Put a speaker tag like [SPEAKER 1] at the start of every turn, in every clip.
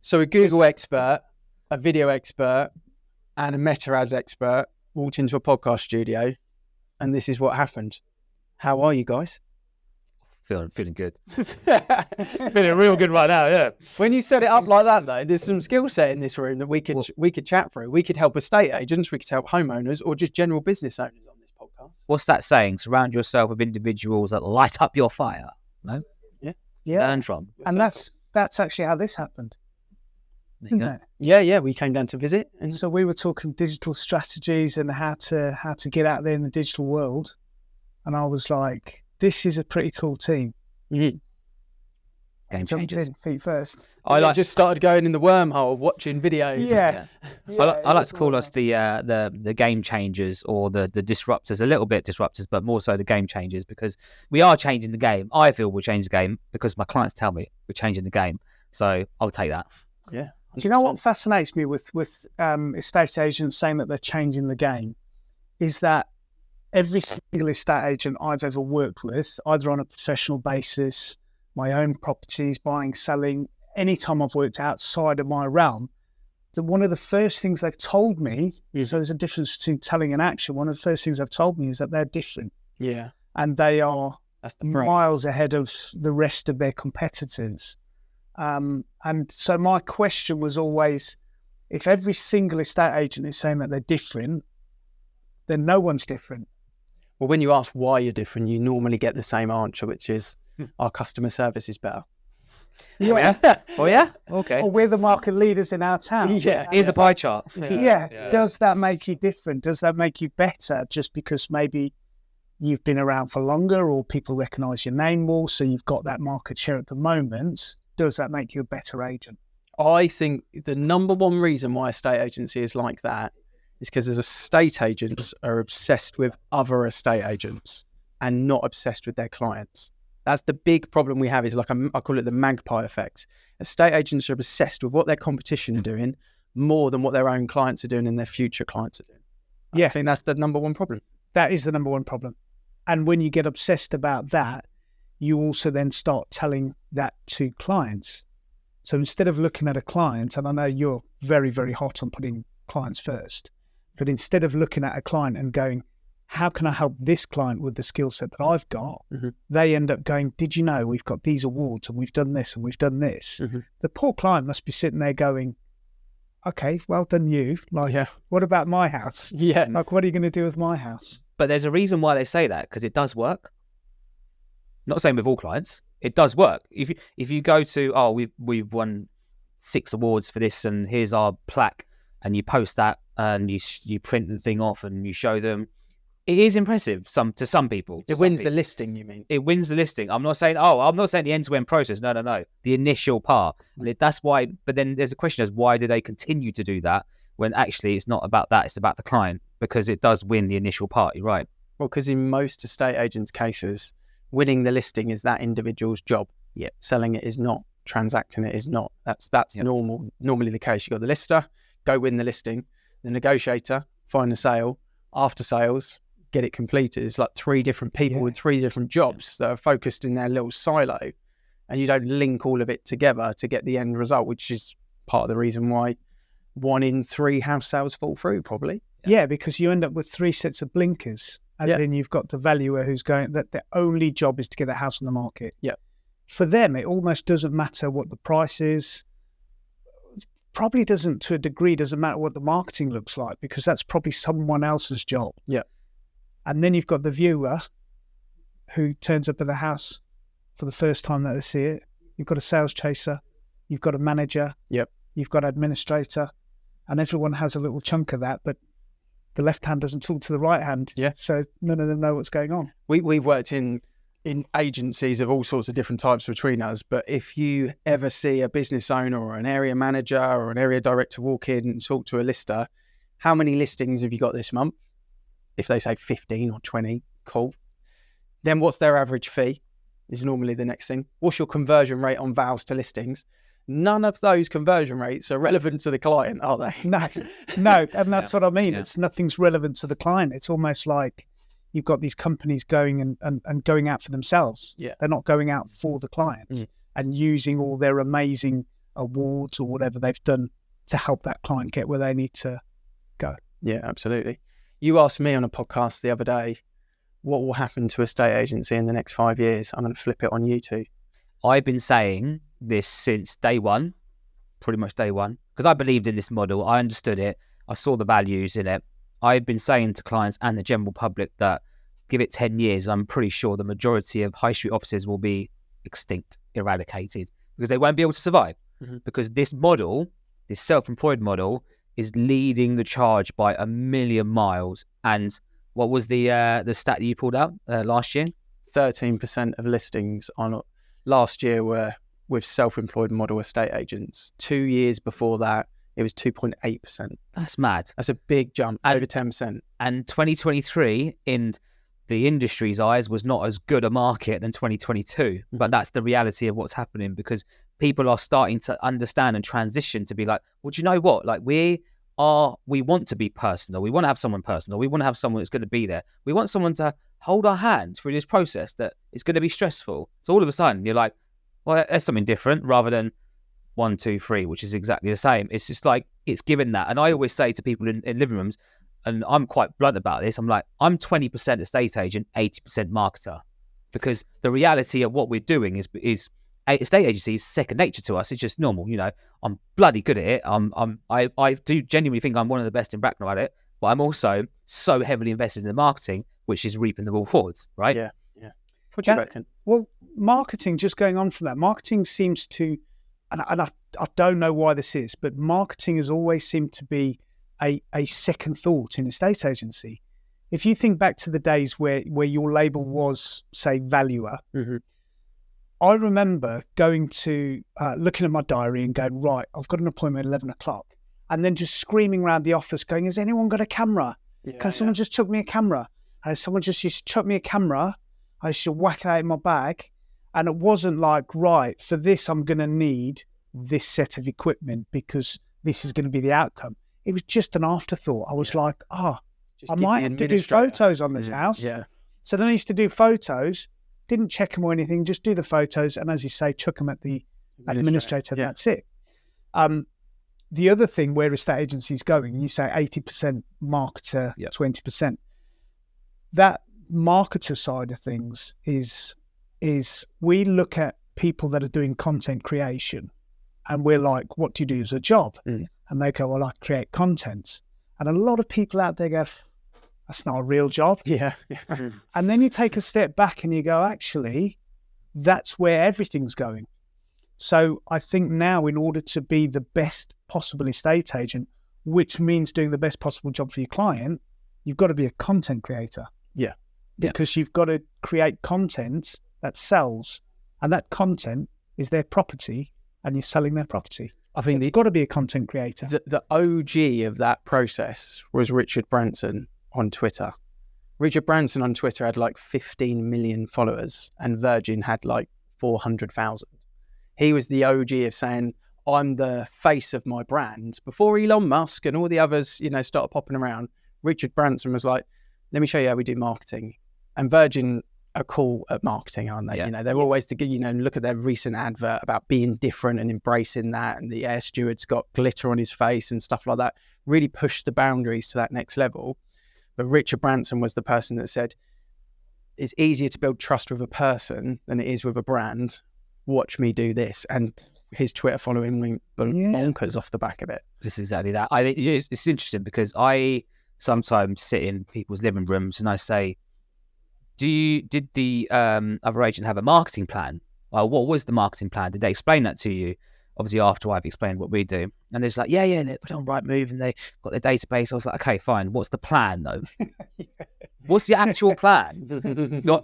[SPEAKER 1] So a Google expert, a video expert, and a meta ads expert walked into a podcast studio, and this is what happened. How are you guys?
[SPEAKER 2] Feeling good. Feeling real good right now, yeah.
[SPEAKER 1] When you set it up like that, though, there's some skill set in this room that we could chat through. We could help estate agents, we could help homeowners, or just general business owners on this podcast.
[SPEAKER 2] What's that saying? Surround yourself with individuals that light up your fire. No?
[SPEAKER 3] Yeah.
[SPEAKER 2] Learn from.
[SPEAKER 3] And that's actually how this happened. Isn't it?
[SPEAKER 1] Yeah, we came down to visit.
[SPEAKER 3] And so we were talking digital strategies and how to get out there in the digital world. And I was like, this is a pretty cool team.
[SPEAKER 1] Mm-hmm.
[SPEAKER 2] Game
[SPEAKER 3] Jumped
[SPEAKER 2] changers.
[SPEAKER 3] in feet first.
[SPEAKER 1] I just started going in the wormhole, watching videos.
[SPEAKER 3] Yeah.
[SPEAKER 2] I like to call us the game changers, or the disruptors, a little bit disruptors, but more so the game changers, because we are changing the game. I feel we're changing the game because my clients tell me we're changing the game. So I'll take that.
[SPEAKER 1] Yeah. 100%.
[SPEAKER 3] Do you know what fascinates me with estate agents saying that they're changing the game is that every single estate agent I've ever worked with, either on a professional basis, my own properties, buying, selling, anytime I've worked outside of my realm, that one of the first things they've told me, so there's a difference between telling and action, one of the first things they've told me is that they're different.
[SPEAKER 1] Yeah.
[SPEAKER 3] And they are
[SPEAKER 1] That's the
[SPEAKER 3] miles ahead of the rest of their competitors. And so my question was always, if every single estate agent is saying that they're different, then no one's different.
[SPEAKER 1] Well, when you ask why you're different, you normally get the same answer, which is our customer service is better.
[SPEAKER 3] Yeah.
[SPEAKER 2] Oh, yeah? Okay.
[SPEAKER 3] Or we're the market leaders in our town.
[SPEAKER 1] Yeah.
[SPEAKER 2] Here's a pie chart.
[SPEAKER 3] Yeah. Does that make you different? Does that make you better just because maybe you've been around for longer or people recognise your name more, so you've got that market share at the moment? Does that make you a better agent?
[SPEAKER 1] I think the number one reason why a estate agency is like that is because estate agents are obsessed with other estate agents and not obsessed with their clients. That's the big problem we have, is like I call it the magpie effect. Estate agents are obsessed with what their competition are doing more than what their own clients are doing and their future clients are doing.
[SPEAKER 3] Yeah.
[SPEAKER 1] I think that's the number one problem.
[SPEAKER 3] That is the number one problem. And when you get obsessed about that, you also then start telling that to clients. So instead of looking at a client, and I know you're very, very hot on putting clients first, but instead of looking at a client and going, how can I help this client with the skill set that I've got? They end up going, did you know we've got these awards and we've done this and we've done this? The poor client must be sitting there going, okay, well done you. Like, what about my house?
[SPEAKER 1] Yeah.
[SPEAKER 3] Like, what are you going to do with my house?
[SPEAKER 2] But there's a reason why they say that, because it does work. Not the same with all clients. It does work. If you go to, we've won 6 awards for this and here's our plaque, and you post that and you print the thing off and you show them, it is impressive to some people.
[SPEAKER 1] It wins the listing, you mean?
[SPEAKER 2] It wins the listing. I'm not saying the end-to-end process. No. The initial part. And that's why, but then there's a question as why do they continue to do that when actually it's not about that, it's about the client, because it does win the initial part, you're right.
[SPEAKER 1] Well, because in most estate agents' cases, winning the listing is that individual's job.
[SPEAKER 2] Yeah.
[SPEAKER 1] Selling it is not. Transacting it is not. That's normally the case. You got the lister, go win the listing, the negotiator, find the sale, after sales, get it completed. It's like 3 different people with 3 different jobs that are focused in their little silo, and you don't link all of it together to get the end result, which is part of the reason why 1 in 3 house sales fall through, probably.
[SPEAKER 3] Yeah, because you end up with 3 sets of blinkers. As in, you've got the valuer who's going, that their only job is to get the house on the market.
[SPEAKER 1] Yeah.
[SPEAKER 3] For them, it almost doesn't matter what the price is. Probably doesn't, to a degree, doesn't matter what the marketing looks like, because that's probably someone else's job.
[SPEAKER 1] Yeah.
[SPEAKER 3] And then you've got the viewer who turns up at the house for the first time that they see it. You've got a sales chaser. You've got a manager.
[SPEAKER 1] Yep.
[SPEAKER 3] You've got an administrator. And everyone has a little chunk of that, but the left hand doesn't talk to the right hand.
[SPEAKER 1] Yeah.
[SPEAKER 3] So none of them know what's going on.
[SPEAKER 1] We've worked in agencies of all sorts of different types between us, but if you ever see a business owner or an area manager or an area director walk in and talk to a lister, how many listings have you got this month? If they say 15 or 20, cool. Then what's their average fee is normally the next thing. What's your conversion rate on vows to listings? None of those conversion rates are relevant to the client, are they?
[SPEAKER 3] No. And that's what I mean. It's nothing's relevant to the client. It's almost like you've got these companies going and going out for themselves.
[SPEAKER 1] Yeah.
[SPEAKER 3] They're not going out for the clients and using all their amazing awards or whatever they've done to help that client get where they need to go.
[SPEAKER 1] Yeah, absolutely. You asked me on a podcast the other day, what will happen to a estate agency in the next 5 years? I'm going to flip it on you two.
[SPEAKER 2] I've been saying this since day one, pretty much day one, because I believed in this model. I understood it. I saw the values in it. I've been saying to clients and the general public that give it 10 years, I'm pretty sure the majority of high street offices will be extinct, eradicated, because they won't be able to survive. Because this model, this self-employed model, is leading the charge by a million miles. And what was the stat that you pulled out last year?
[SPEAKER 1] 13% of listings on last year were with self-employed model estate agents. 2 years before that, it was 2.8%.
[SPEAKER 2] That's mad.
[SPEAKER 1] That's a big jump, over 10%.
[SPEAKER 2] And 2023, in the industry's eyes, was not as good a market than 2022. But that's the reality of what's happening, because people are starting to understand and transition to be like, well, do you know what? Like, we want to be personal. We want to have someone personal. We want to have someone that's going to be there. We want someone to hold our hand through this process that is going to be stressful. So all of a sudden, you're like, well, there's something different, rather than 1, 2, 3, which is exactly the same. It's just like, it's given that. And I always say to people in living rooms, and I'm quite blunt about this, I'm like, I'm 20% estate agent, 80% marketer, because the reality of what we're doing is estate agency is second nature to us. It's just normal. You know, I'm bloody good at it. I do genuinely think I'm one of the best in Bracknell at it, but I'm also so heavily invested in the marketing, which is reaping the rewards, right?
[SPEAKER 1] Yeah. What do you reckon?
[SPEAKER 3] Well, marketing, just going on from that, marketing seems to, and I don't know why this is, but marketing has always seemed to be a second thought in estate agency. If you think back to the days where your label was, say, valuer, I remember going to, looking at my diary and going, right, I've got an appointment at 11 o'clock. And then just screaming around the office going, has anyone got a camera? Because someone just took me a camera. And someone just used to chuck me a camera. I used to whack it out in my bag. And it wasn't like, right, for this, I'm going to need this set of equipment because this is going to be the outcome. It was just an afterthought. I was like, I might have to do photos on this house.
[SPEAKER 1] Yeah.
[SPEAKER 3] So then I used to do photos, didn't check them or anything, just do the photos. And as you say, chuck them at the administrator. And that's it. The other thing where estate agencies going, you say 80% marketer, 20%. That marketer side of things is we look at people that are doing content creation and we're like, what do you do as a job? And they go, well, I create content. And a lot of people out there go, that's not a real job.
[SPEAKER 1] Yeah.
[SPEAKER 3] And then you take a step back and you go, actually, that's where everything's going. So I think now, in order to be the best possible estate agent, which means doing the best possible job for your client, you've got to be a content creator.
[SPEAKER 1] Yeah.
[SPEAKER 3] Because you've got to create content that sells, and that content is their property, and you're selling their property.
[SPEAKER 1] I think
[SPEAKER 3] you've got to be a content creator.
[SPEAKER 1] The OG of that process was Richard Branson on Twitter. Richard Branson on Twitter had like 15 million followers, and Virgin had like 400,000. He was the OG of saying, I'm the face of my brand. Before Elon Musk and all the others, started popping around, Richard Branson was like, let me show you how we do marketing. And Virgin are cool at marketing, aren't they?
[SPEAKER 2] Yeah.
[SPEAKER 1] They're always to look at their recent advert about being different and embracing that. And the air steward's got glitter on his face and stuff like that. Really pushed the boundaries to that next level. But Richard Branson was the person that said, it's easier to build trust with a person than it is with a brand. Watch me do this. And his Twitter following went bonkers off the back of it.
[SPEAKER 2] It's exactly that. I think it's interesting because I sometimes sit in people's living rooms and I say, did the other agent have a marketing plan? Well, what was the marketing plan? Did they explain that to you? Obviously, after I've explained what we do. And there's like, yeah, put it on Rightmove and they got their database. I was like, okay, fine. What's the plan though? What's the actual plan? Like,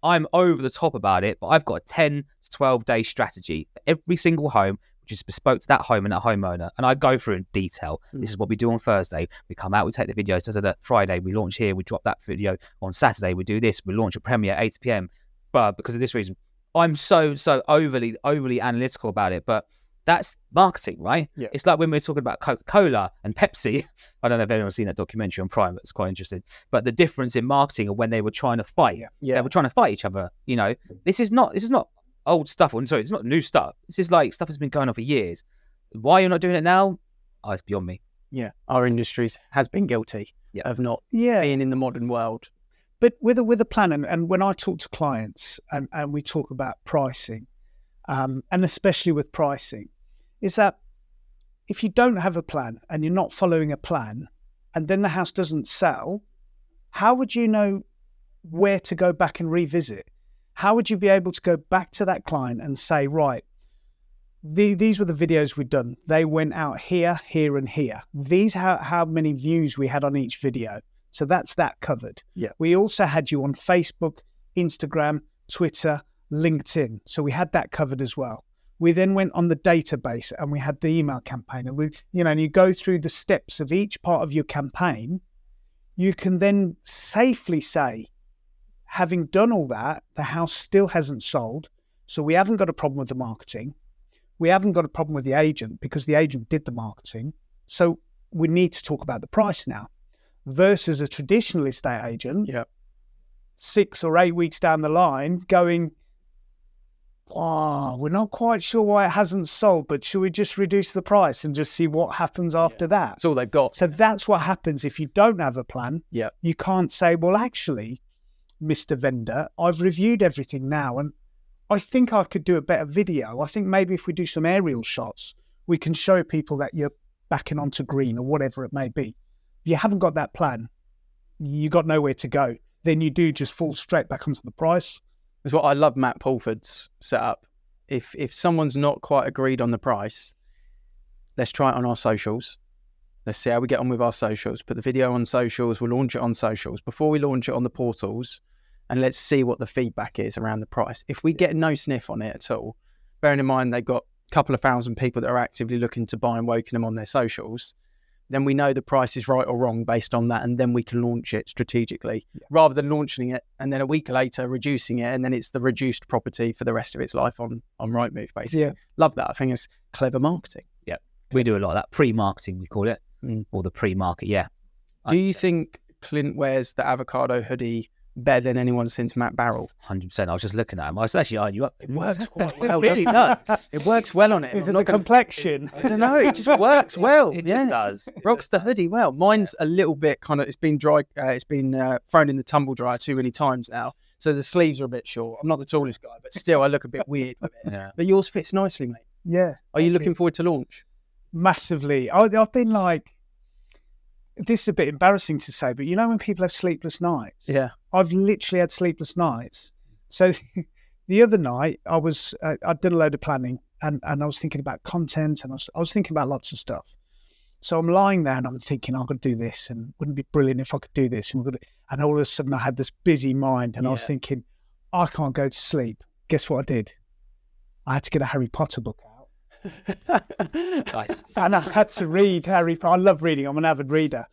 [SPEAKER 2] I'm over the top about it, but I've got a 10 to 12 day strategy for every single home, which is bespoke to that home and that homeowner. And I go through in detail. This is what we do on Thursday. We come out, we take the videos. Friday, we launch here. We drop that video. On Saturday, we do this. We launch a premiere at 8 p.m. But because of this reason, I'm so overly analytical about it. But that's marketing, right? Yeah. It's like when we're talking about Coca-Cola and Pepsi. I don't know if anyone's seen that documentary on Prime, but it's quite interesting. But the difference in marketing of when they were trying to fight. Yeah. They were trying to fight each other. This is not old stuff. Sorry, it's not new stuff. It's just like stuff that's been going on for years. Why you're not doing it now? Oh, it's beyond me.
[SPEAKER 1] Yeah, our industries has been guilty of not being in the modern world.
[SPEAKER 3] But with a plan, and when I talk to clients and we talk about pricing, and especially with pricing, is that if you don't have a plan and you're not following a plan, and then the house doesn't sell, how would you know where to go back and revisit? How would you be able to go back to that client and say, right, these were the videos we've done. They went out here, here, and here. These how many views we had on each video. So that's that covered.
[SPEAKER 1] Yeah.
[SPEAKER 3] We also had you on Facebook, Instagram, Twitter, LinkedIn. So we had that covered as well. We then went on the database and we had the email campaign. And and you go through the steps of each part of your campaign, you can then safely say, having done all that, the house still hasn't sold. So we haven't got a problem with the marketing. We haven't got a problem with the agent because the agent did the marketing. So we need to talk about the price now. Versus a traditional estate agent, 6 or 8 weeks down the line, going, we're not quite sure why it hasn't sold, but should we just reduce the price and just see what happens after that?
[SPEAKER 1] That's all they've got.
[SPEAKER 3] So that's what happens if you don't have a plan.
[SPEAKER 1] Yeah.
[SPEAKER 3] You can't say, well, actually, Mr. Vendor, I've reviewed everything now and I think I could do a better video. I think maybe if we do some aerial shots, we can show people that you're backing onto green or whatever it may be. If you haven't got that plan, you got nowhere to go. Then you do just fall straight back onto the price.
[SPEAKER 1] That's what I love Matt Pulford's setup. If someone's not quite agreed on the price, let's try it on our socials. Let's see how we get on with our socials. Put the video on socials. We'll launch it on socials. Before we launch it on the portals, and let's see what the feedback is around the price. If we get no sniff on it at all, bearing in mind they've got a couple of thousand people that are actively looking to buy and Wokingham on their socials, then we know the price is right or wrong based on that, and then we can launch it strategically, rather than launching it and then a week later reducing it, and then it's the reduced property for the rest of its life on Rightmove, basically.
[SPEAKER 3] Yeah.
[SPEAKER 1] Love that. I think it's clever marketing.
[SPEAKER 2] Yeah, we do a lot of that. Pre-marketing, we call it, or the pre-market,
[SPEAKER 1] Do you think Clint wears the avocado hoodie better than anyone since Matt Barrell?
[SPEAKER 2] 100%. I was just looking at him. I was actually eyeing you up.
[SPEAKER 1] It works quite well.
[SPEAKER 2] It really does.
[SPEAKER 1] It works well on it.
[SPEAKER 3] Is it the complexion?
[SPEAKER 1] I don't know. It just works well.
[SPEAKER 2] It just does.
[SPEAKER 1] Rocks the hoodie well. Mine's a little bit kind of, it's been dry. It's been thrown in the tumble dryer too many times now. So the sleeves are a bit short. I'm not the tallest guy, but still I look a bit weird with it.
[SPEAKER 2] Yeah.
[SPEAKER 1] But yours fits nicely, mate.
[SPEAKER 3] Yeah.
[SPEAKER 1] Are you looking forward to launch?
[SPEAKER 3] Massively. I've been like, this is a bit embarrassing to say, but you know when people have sleepless nights?
[SPEAKER 1] Yeah.
[SPEAKER 3] I've literally had sleepless nights. So the other night I'd done a load of planning and I was thinking about content and I was thinking about lots of stuff. So I'm lying there and I'm thinking, I'm going to do this and wouldn't it be brilliant if I could do this? And all of a sudden I had this busy mind and I was thinking, I can't go to sleep. Guess what I did? I had to get a Harry Potter book out.
[SPEAKER 2] Nice.
[SPEAKER 3] And I had to read Harry Potter. I love reading. I'm an avid reader.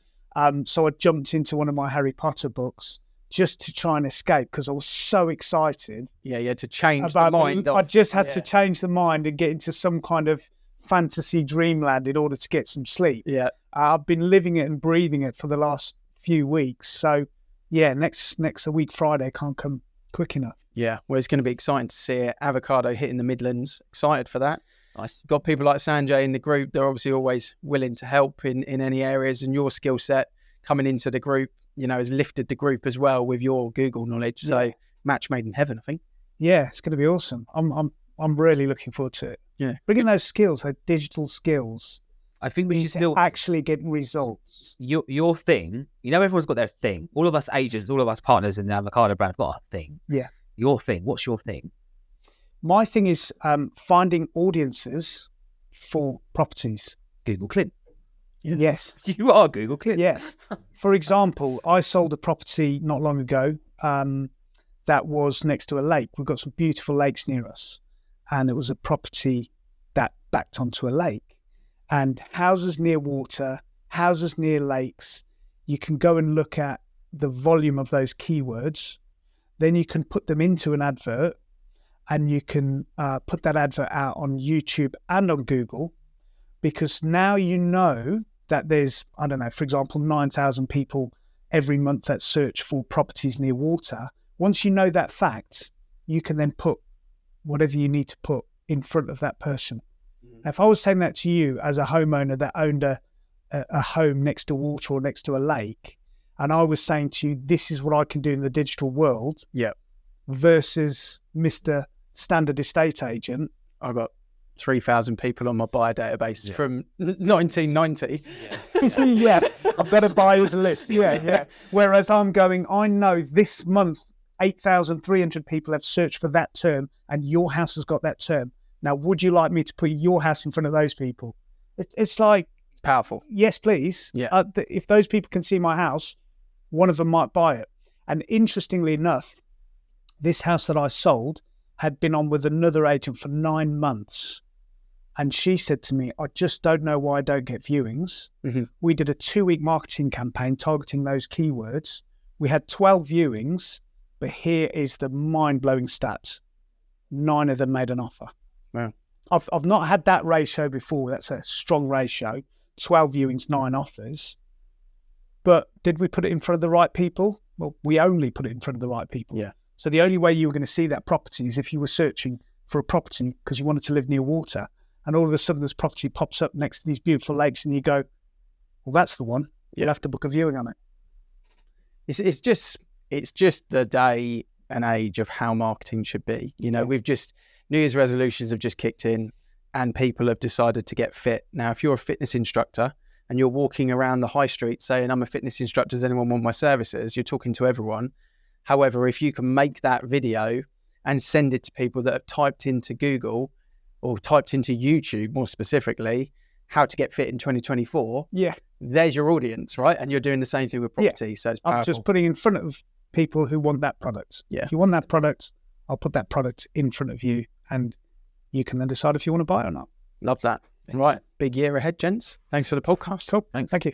[SPEAKER 3] So I jumped into one of my Harry Potter books just to try and escape because I was so excited.
[SPEAKER 1] Yeah, you had to change the mind.
[SPEAKER 3] I just had to change the mind and get into some kind of fantasy dreamland in order to get some sleep.
[SPEAKER 1] Yeah.
[SPEAKER 3] I've been living it and breathing it for the last few weeks. So yeah, next week Friday can't come quick enough.
[SPEAKER 1] Yeah, well, it's going to be exciting to see it. Avocado hitting the Midlands. Excited for that.
[SPEAKER 2] Nice.
[SPEAKER 1] Got people like Sanjay in the group. They're obviously always willing to help in any areas, and your skill set coming into the group, has lifted the group as well with your Google knowledge. So match made in heaven, I think.
[SPEAKER 3] Yeah, it's going to be awesome. I'm really looking forward to it.
[SPEAKER 1] Yeah,
[SPEAKER 3] bringing those skills, those digital skills.
[SPEAKER 2] I think we should still
[SPEAKER 3] actually get results.
[SPEAKER 2] Your thing. Everyone's got their thing. All of us agents, all of us partners in the avocado brand have got a thing.
[SPEAKER 3] Yeah.
[SPEAKER 2] Your thing. What's your thing?
[SPEAKER 3] My thing is finding audiences for properties.
[SPEAKER 2] Google Clint.
[SPEAKER 3] Yeah. Yes.
[SPEAKER 2] You are Google Clint.
[SPEAKER 3] Yeah. For example, I sold a property not long ago that was next to a lake. We've got some beautiful lakes near us. And it was a property that backed onto a lake. And houses near water, houses near lakes, you can go and look at the volume of those keywords. Then you can put them into an advert. And you can put that advert out on YouTube and on Google, because now you know that there's, I don't know, for example, 9,000 people every month that search for properties near water. Once you know that fact, you can then put whatever you need to put in front of that person. Now, if I was saying that to you as a homeowner that owned a home next to water or next to a lake, and I was saying to you, this is what I can do in the digital world, versus Mr. Standard Estate Agent.
[SPEAKER 1] I've got 3,000 people on my buyer database from 1990.
[SPEAKER 3] Yeah, I've got a buyer's list. Yeah. Whereas I'm going, I know this month 8,300 people have searched for that term, and your house has got that term. Now, would you like me to put your house in front of those people? It's like,
[SPEAKER 1] it's powerful.
[SPEAKER 3] Yes, please.
[SPEAKER 1] Yeah.
[SPEAKER 3] If those people can see my house, one of them might buy it. And interestingly enough, this house that I sold had been on with another agent for 9 months. And she said to me, I just don't know why I don't get viewings.
[SPEAKER 1] Mm-hmm.
[SPEAKER 3] We did a 2-week marketing campaign targeting those keywords. We had 12 viewings, but here is the mind-blowing stats. 9 of them made an offer.
[SPEAKER 1] Wow.
[SPEAKER 3] I've not had that ratio before. That's a strong ratio. 12 viewings, 9 offers. But did we put it in front of the right people? Well, we only put it in front of the right people.
[SPEAKER 1] Yeah.
[SPEAKER 3] So the only way you were going to see that property is if you were searching for a property because you wanted to live near water, and all of a sudden this property pops up next to these beautiful lakes, and you go, well, that's the one. You'll have to book a viewing on it.
[SPEAKER 1] It's just the day and age of how marketing should be. You know, we've just, New Year's resolutions have just kicked in, and people have decided to get fit. Now, if you're a fitness instructor and you're walking around the high street saying, I'm a fitness instructor, does anyone want my services? You're talking to everyone. However, if you can make that video and send it to people that have typed into Google or typed into YouTube, more specifically, how to get fit in 2024, there's your audience, right? And you're doing the same thing with property. So it's powerful.
[SPEAKER 3] I'm just putting in front of people who want that product.
[SPEAKER 1] Yeah.
[SPEAKER 3] If you want that product, I'll put that product in front of you, and you can then decide if you want to buy it or not.
[SPEAKER 1] Love that. Right. Big year ahead, gents. Thanks for the podcast.
[SPEAKER 3] Cool.
[SPEAKER 2] Thanks.
[SPEAKER 3] Thank you.